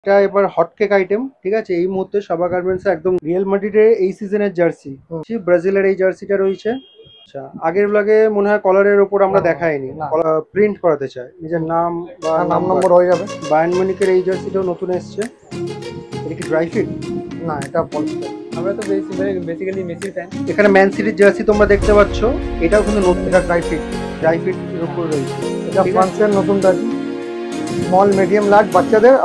এটা এবার hotcake item, ঠিক আছে। এই মুহূর্তে সাবা গার্মেন্টস একদম রিয়েল মাদ্রিডের এই সিজনের জার্সি, ব্রাজিলের এই জার্সিটা রয়েছে। আচ্ছা, আগের ব্লগে মনে হয় কলারের ওপর আমরা দেখাইনি, প্রিন্ট করাতে চাই নিজের নাম বা নাম নম্বর হয়ে যাবে। বায়ার্ন মিউনিখের এই জার্সিটাও নতুন এসছে। এটা কি ড্রাই ফিট? না, এটা পলিস্টার। আমরা তো বেসিক্যালি মেসির ফ্যান। এখানে ম্যান সিটির জার্সি তোমরা দেখতে পাচ্ছ, এটাও কিন্তু নতুন। এটা ড্রাই ফিট, ড্রাই ফিট এর উপর রয়েছে। এটা ফ্রান্সের নতুন জার্সি, স্মল মিডিয়াম লার্জ বাচ্চাদের।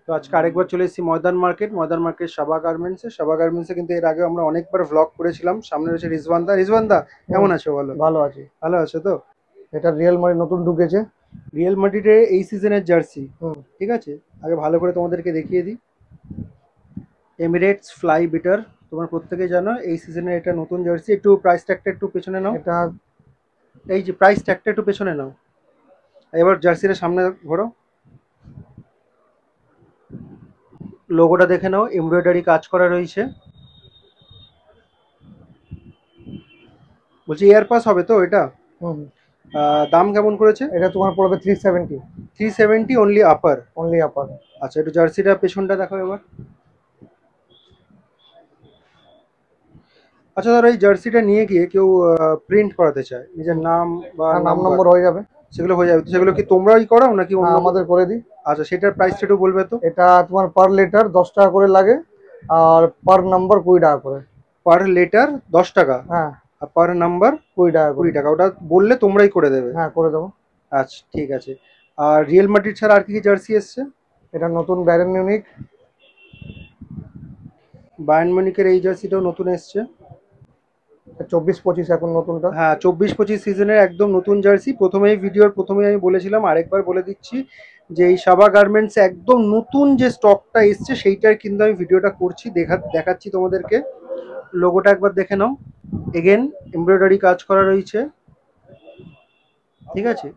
তো আজকে আরেকবার চলে এসেছি ময়দান মার্কেট সাবা গার্মেন্টসে কিন্তু এর আগে আমরা অনেকবার ভ্লগ করেছিলাম। সামনে রয়েছে রিজওয়ান দা কেমন আছো? ভালো আছি। ভালো আছো তো? এটা রিয়েল মাদ্রিড নতুন ঢুকেছে, রিয়েল মাদ্রিডের এই সিজনের জার্সি, ঠিক আছে। আগে ভালো করে তোমাদেরকে দেখিয়ে দিই। এমিরেটস ফ্লাই বিটার, তোমরা প্রত্যেকে জানো এই সিজনের এটা নতুন জার্সি। একটু প্রাইস ট্যাগটা একটু পেছনে নাও, এটা এই যে প্রাইস ট্যাগটা একটু পেছনে নাও। এবার জার্সিটা সামনে ঘোরো, লোগোটা দেখে নাও, এমব্রয়ডারি কাজ করা রয়েছে। বলছি এয়ার পাস হবে তো এটা? দাম কেমন করেছে? এটা তোমার পড়বে 370। 370 অনলি আপার? অনলি আপার। আচ্ছা, একটু জার্সিটা পেছনটা দেখো এবার। আচ্ছা, ধরো এই জার্সিটা নিয়ে গিয়ে কেউ প্রিন্ট করাতে চায় নিজের নাম বা নাম নম্বর হয়ে যাবে, সেগুলো হয়ে যাবে। সেগুলো কি তোমরাই করাও নাকি আমাদের করে দিই? আচ্ছা, সেটার প্রাইসটা একটু বলবে তো? এটা তোমার পার লেটার 10 টাকা করে লাগে, আর পার নাম্বার 20 টাকা করে। পার লেটার 10 টাকা? হ্যাঁ। আর পার নাম্বার 20 টাকা। 20 টাকা। ওটা বললে তোমরাই করে দেবে? হ্যাঁ, করে দেবো। আচ্ছা, ঠিক আছে। আর রিয়েল মাদ্রিড ছাড়া আর কি কি জার্সি এসছে? এটা নতুন বায়ার্ন মিউনিখের এই জার্সিটাও নতুন এসছে। 24-25 এখন নতুনটা। হ্যাঁ, 24-25 সিজনের একদম নতুন জার্সি। ভিডিওর প্রথমেই আমি বলেছিলাম, আরেকবার বলে দিচ্ছি যে এই সাবা গার্মেন্টস একদম নতুন যে স্টকটা এসছে সেইটার কিন্তু আমি ভিডিওটা করছি, দেখাচ্ছি তোমাদেরকে। লোগোটা একবার দেখে নাও, এগেন এমব্রয়ডারি কাজ করা রয়েছে, ঠিক আছে।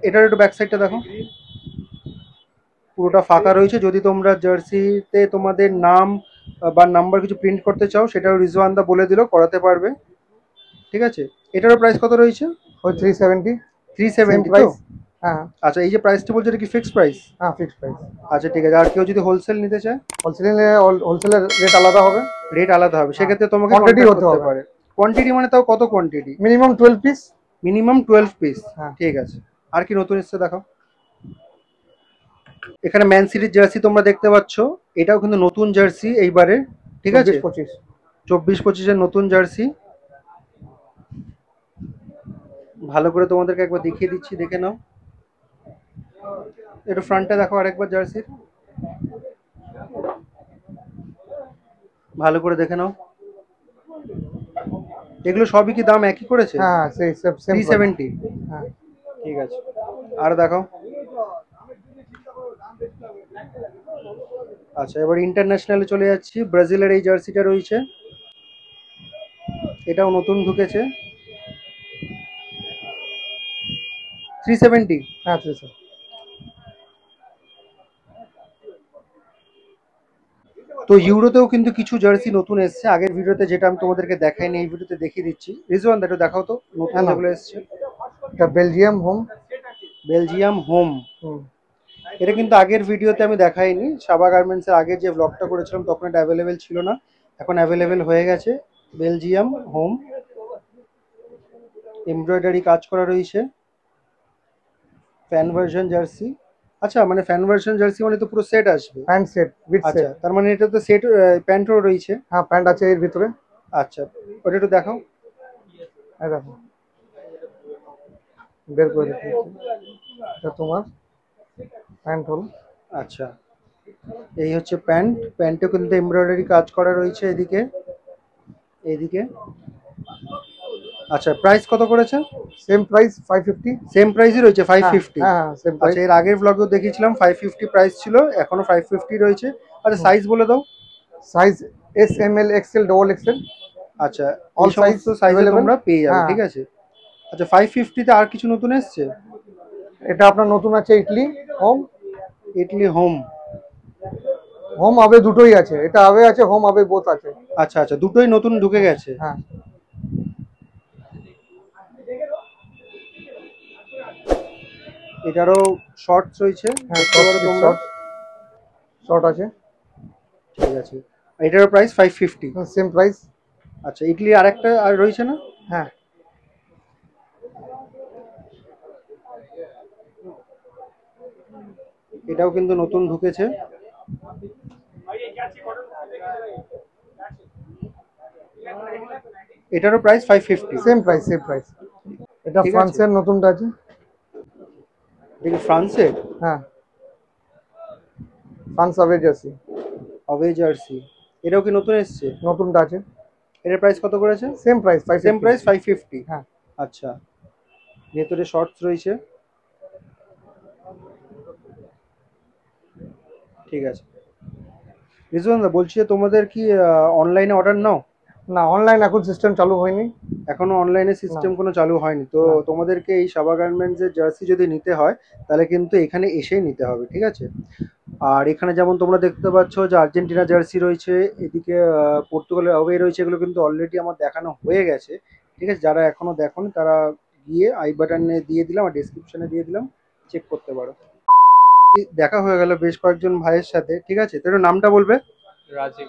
এটার একটু ব্যাক সাইডটা দেখো, পুরোটা ফাঁকা রয়েছে। যদি তোমরা জার্সিতে তোমাদের নাম বা নাম্বার কিছু প্রিন্ট করতে চাও, সেটাও রিজওয়ানদা বলে দিল, করাতে পারবে, ঠিক আছে। এটারও প্রাইস কত রয়েছে? ওই 370। 370 তো? হ্যাঁ। আচ্ছা, এই যে প্রাইসটা বলছে এটা কি ফিক্সড প্রাইস? হ্যাঁ, ফিক্সড প্রাইস। আচ্ছা, ঠিক আছে। আর কেউ যদি হোলসেল নিতে চায়? হোলসেলের রেট আলাদা হবে। রেট আলাদা হবে, সেক্ষেত্রে তোমাকে কোয়ান্টিটি হতে পারে। কোয়ান্টিটি মানে তাও কত quantity? Minimum 12 piece. Minimum 12 piece, হ্যাঁ। ঠিক আছে। আর কি নতুন এসছে দেখাও। এখানে ম্যান সিটির জার্সি তোমরা দেখতে পাচ্ছ, এটাও কিন্তু নতুন জার্সি এইবারে, ঠিক আছে। 24-25 নতুন জার্সি। ভালো করে তোমাদেরকে একবার দেখিয়ে দিচ্ছি, দেখে নাও। একটু ফ্রন্টটা দেখো আরেকবার জার্সির, ভালো করে দেখে নাও। এগুলো সবই কি দাম একই করেছে? হ্যাঁ, সেই 370। হ্যাঁ, ঠিক আছে। আর দেখাও। আচ্ছা, এবার ইন্টারন্যাশনালে চলে যাচ্ছি। ব্রাজিলের এই জার্সিটা রয়েছে, এটাও নতুন ঢুকেছে। 370? হ্যাঁ, 370। তো ইউরোতেও কিন্তু কিছু জার্সি নতুন এসছে। আগের ভিডিওতে যেটা আমি তোমাদেরকে দেখাইনি, এই ভিডিওতে দেখিয়ে দিচ্ছি। রিজওয়ান দা, একটু দেখাও তো নতুন যেগুলো এসছে। এটা বেলজিয়াম হোম। এটা কিন্তু আগের ভিডিওতে আমি দেখাইনি। সাবা গার্মেন্টসের আগের যে ব্লগটা করেছিলাম তখন এটা অ্যাভেলেবেল ছিল না, এখন অ্যাভেলেবেল হয়ে গেছে। বেলজিয়াম হোম, এমব্রয়ডারি কাজ করা রয়েছে, ফ্যান ভার্সন জার্সি। আচ্ছা, মানে ফ্যান ভার্সন জার্সি মানে তো পুরো সেট আসবে? প্যান্ট সেট উইথ আচ্ছা, তার মানে এটা তো সেট, প্যান্টও রয়েছে? হ্যাঁ, প্যান্ট আছে এর ভিতরে। আচ্ছা, ওটা একটু দেখাও। এই দেখো, বের করে দিচ্ছি। এটা তোমার প্যান্ট হল। আচ্ছা, এই হচ্ছে প্যান্ট। প্যান্টে কিন্তু এমব্রয়ডারি কাজ করা রয়েছে এদিকে, এদিকে। আচ্ছা, প্রাইস কত করেছে? Same price 550। সেম প্রাইসই রয়েছে 550? হ্যাঁ, সেম প্রাইস। আচ্ছা, এর আগের ব্লগেও দেখিয়েছিলাম 550 প্রাইস ছিল, এখনো 550 রয়েছে। আচ্ছা, সাইজ বলে দাও। Size S, M, L, XL, XXL। আচ্ছা, অল সাইজ সাইজে তোমরা পেয়ে যাবে, ঠিক আছে। আচ্ছা 550 তে আর কিছু নতুন এসছে? এটা আপনার নতুন আছে idli home. Idli home. Home আবে দুটোই আছে, এটা আবে আছে, হোম আবে বোথ আছে। আচ্ছা আচ্ছা, দুটোই নতুন ঢুকে গেছে। হ্যাঁ, এটারও শর্টস রয়েছে, হ্যাঁ দেখতে পারো তোমরা। শর্ট শর্ট আছে। ঠিক আছে, এটারও প্রাইস 550। Same price. আচ্ছা, ইডলি আরেকটা আর রয়েছে না? হ্যাঁ, এটাও কিন্তু নতুন ঢুকেছে। এটারও price 550। Same price same price. এটা ঠিক আছে, ফ্রান্সের নতুনটা আছে। দেখি ফ্রান্সের। হ্যাঁ, ফ্রান্স আবে জার্সি। অবে জার্সি, এটাও কি নতুন এসছে? নতুনটা আছে। এটার প্রাইস কত করেছে? Same price same 550। প্রাইস 550। হ্যাঁ, আচ্ছা, ভেতরে শর্টস রয়েছে। ঠিক আছে, রিজওয়ান দা বলছি যে তোমাদের কি অনলাইনে অর্ডার নাও? না অনলাইন এখন সিস্টেম চালু হয়নি। এখনো অনলাইনে সিস্টেম কোনো চালু হয়নি তো। না। তোমাদেরকে এই সাবা গার্মেন্টসের জার্সি যদি নিতে হয় তাহলে কিন্তু এখানে এসেই নিতে হবে, ঠিক আছে? আর এখানে যেমন তোমরা দেখতে পাচ্ছ যে আর্জেন্টিনা জার্সি রয়েছে, এদিকে পর্তুগালের অ্যাওয়ে রয়েছে, এগুলো কিন্তু অলরেডি আমার দেখানো হয়ে গেছে। ঠিক আছে, যারা এখনো দেখোনি তারা গিয়ে আই বাটনে দিয়ে দিলাম আর ডেসক্রিপশনে দিয়ে দিলাম, চেক করতে পারো। দেখা হয়ে গেল বেশ কয়েকজন ভাইয়ের সাথে, ঠিক আছে? তো একটু নামটা বলবে। রাজীব।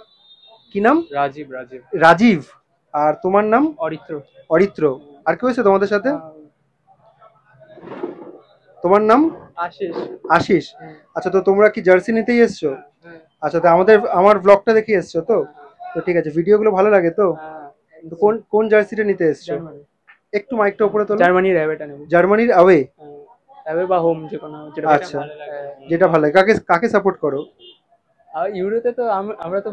কি নাম? রাজীব রাজীব। রাজীব। আর তোমার নাম? অরিত্র। অরিত্র। আর কেউ এসে তোমাদের সাথে? তোমার নাম? আশিস। আশিস। আচ্ছা, তো তোমরা কি জার্সি নিতেই এসছো? হ্যাঁ। আচ্ছা, তো আমার ব্লগটা দেখে এসছো তো? তো ঠিক আছে, ভিডিওগুলো ভালো লাগে তো? তো কোন কোন জার্সিটা নিতে এসছো? একটু মাইকটা উপরে তোলো। জার্মানির অ্যাওয়েটা নেব। জার্মানির অ্যাওয়ে। অ্যাওয়ে বা হোম যে কোনো যেটা আচ্ছা, ভালো লাগে। যেটা ভালো লাগে। কাকে কাকে সাপোর্ট করো? আর ইউরোতে তো আমরা তো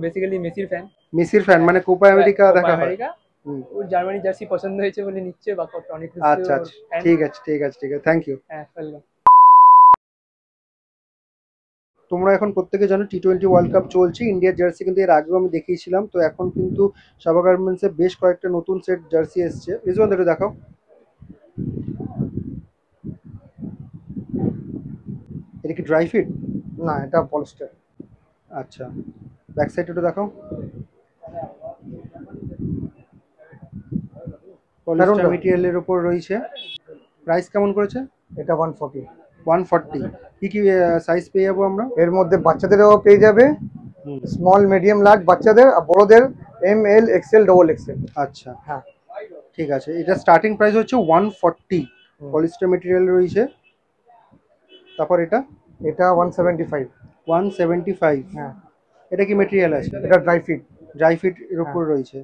বেসিক্যালি মেসির ফ্যান। মেসির ফ্যান, মানে কোপা আমেরিকা দেখা হয়। আমেরিকা। হুম। ওর জার্মানি জার্সি পছন্দ হয়েছে বলে নিচ্ছে বা অনেক খুশি। আচ্ছা আচ্ছা, ঠিক আছে ঠিক আছে ঠিক আছে, থ্যাংক ইউ। হ্যাঁ, ওয়েলকাম। তোমরা এখন প্রত্যেকে জানো T20 ওয়ার্ল্ড কাপ চলছে। ইন্ডিয়ার জার্সি কিন্তু এর আগেও আমি দেখিয়েছিলাম। তো এখন কিন্তু সাবা গার্মেন্টসে বেশ কয়েকটা নতুন সেট জার্সি এসছে। রিজওয়ান একটু দেখাও। এটা কি ড্রাই ফিট? না এটা পলিস্টার। আচ্ছা, ব্যাক সাইড একটু দেখাও। পলিস্টার মেটেরিয়ালের উপর রয়েছে। প্রাইস কেমন করেছে? এটা 140। 140। কি কি সাইজ পেয়ে যাবো আমরা? এর মধ্যে বাচ্চাদেরও পেয়ে যাবে, স্মল মিডিয়াম লার্জ বাচ্চাদের, আর বড়দের ML XL ডবল XL। আচ্ছা, হ্যাঁ ঠিক আছে। এটা স্টার্টিং প্রাইস হচ্ছে 140, পলিস্টার মেটেরিয়াল রয়েছে। তারপর এটা এটা 175। 175। হ্যাঁ, এটা কি মেটেরিয়াল আছে? এটা ড্রাই ফিট। ড্রাই ফিট এর উপর রয়েছে।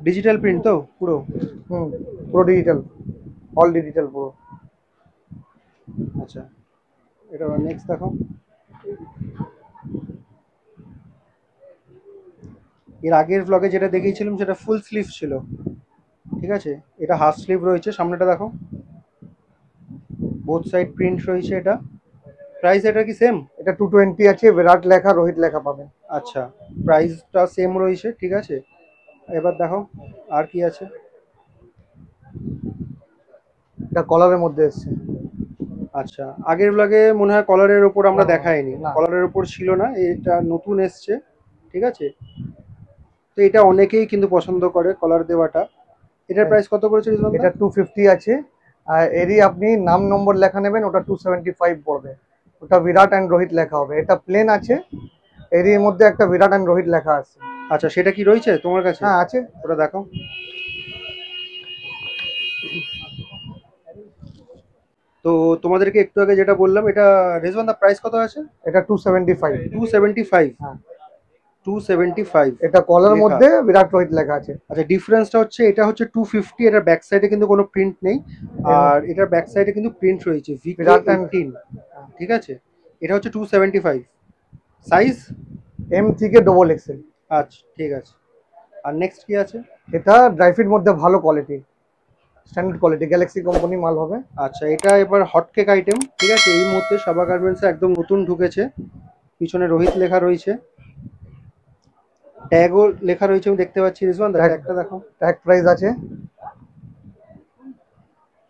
ডিজিটাল প্রিন্ট তো পুরো? পুরো ডিজিটাল, অল ডিজিটাল পুরো। আচ্ছা, এটা নেক্সট দেখো। এর আগের ব্লগে যেটা দেখিয়েছিলাম সেটা ফুল স্লিভ ছিল, ঠিক আছে? এটা হাফ স্লিভ রয়েছে। সামনেটা দেখো, বোথ সাইড প্রিন্ট রয়েছে। এটা প্রাইস এটা কি সেম? এটা 220 আছে, বিরাট লেখা রোহিত লেখা পাবেন। আচ্ছা, প্রাইসটা সেম রয়েছে, ঠিক আছে। এবার দেখো আর কি আছে। এটা কলারের মধ্যে এসছে। আচ্ছা, আগের ব্লগে মনে হয় কলারের ওপর আমরা না, দেখাইনি, না। কলারের ওপর ছিল না, এটা নতুন এসছে, ঠিক আছে? তো এটা অনেকেই কিন্তু পছন্দ করে কলার দেওয়াটা। এটার প্রাইস কত করেছে রিজওয়ান দা? এটা 250 আছে, আর এরই আপনি নাম নম্বর লেখা নেবেন, ওটা 275 পড়বে। ওটা বিরাট অ্যান্ড রোহিত লেখা হবে। এটা প্লেন আছে, এরই মধ্যে একটা বিরাট অ্যান্ড রোহিত লেখা আছে। আচ্ছা, সেটা কি রয়েছে তোমার কাছে? হ্যাঁ আছে। ওটা দেখো। তো তোমাদেরকে একটু আগে যেটা বললাম, এটা রিজওয়ান দা প্রাইস কত আছে? এটা 275। 275। হ্যাঁ, 275। এটা কলার লেখা। মধ্যে বিরাট রোহিত লেখা আছে। আচ্ছা, ডিফারেন্সটা হচ্ছে এটা হচ্ছে 250, এটার ব্যাক সাইডে কিন্তু কোনো প্রিন্ট নেই, আর এটার ব্যাক সাইডে কিন্তু প্রিন্ট রয়েছে বিরাট VK18, ঠিক আছে? এটা হচ্ছে 275 সাইজ, M থেকে ডবল XL। আচ্ছা ঠিক আছে। আর নেক্সট কি আছে? এটা ড্রাইফিট মধ্যে ভালো quality, standard quality, Galaxy company মাল হবে। আচ্ছা, এটা এবার হটকেক আইটেম, ঠিক আছে? এই মুহূর্তে সাবা গার্মেন্টসে একদম নতুন ঢুকেছে। পিছনে রোহিত লেখা রয়েছে। ট্যাগও লেখা রয়েছে আমি দেখতে পাচ্ছি। রিজওয়ান Tag- ট্যাগটা দেখো। ট্যাগ প্রাইস আছে,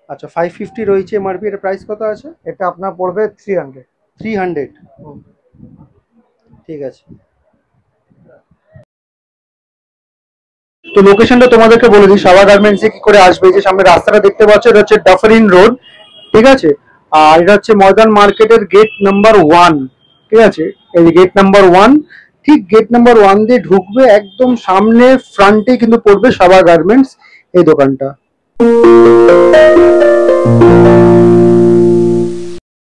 আচ্ছা 550 রয়েছে এমআরপি, এর প্রাইস কত আছে? এটা আপনার পড়বে 300। 300। ঠিক আছে। তো লোকেশনটা তোমাদেরকে বলে দিই, সাবা গার্মেন্টসে কি করে আসবে। এই যে সামনে রাস্তাটা দেখতে পাচ্ছ, এটা হচ্ছে ডাফারিন রোড, ঠিক আছে। আর এটা হচ্ছে ময়দান মার্কেটের গেট নাম্বার 1, ঠিক আছে। এই যে গেট নাম্বার 1, ঠিক গেট নাম্বার 1 দিয়ে ঢুকবে, একদম সামনে ফ্রন্টে কিন্তু পড়বে সাবা গার্মেন্টস এই দোকানটা।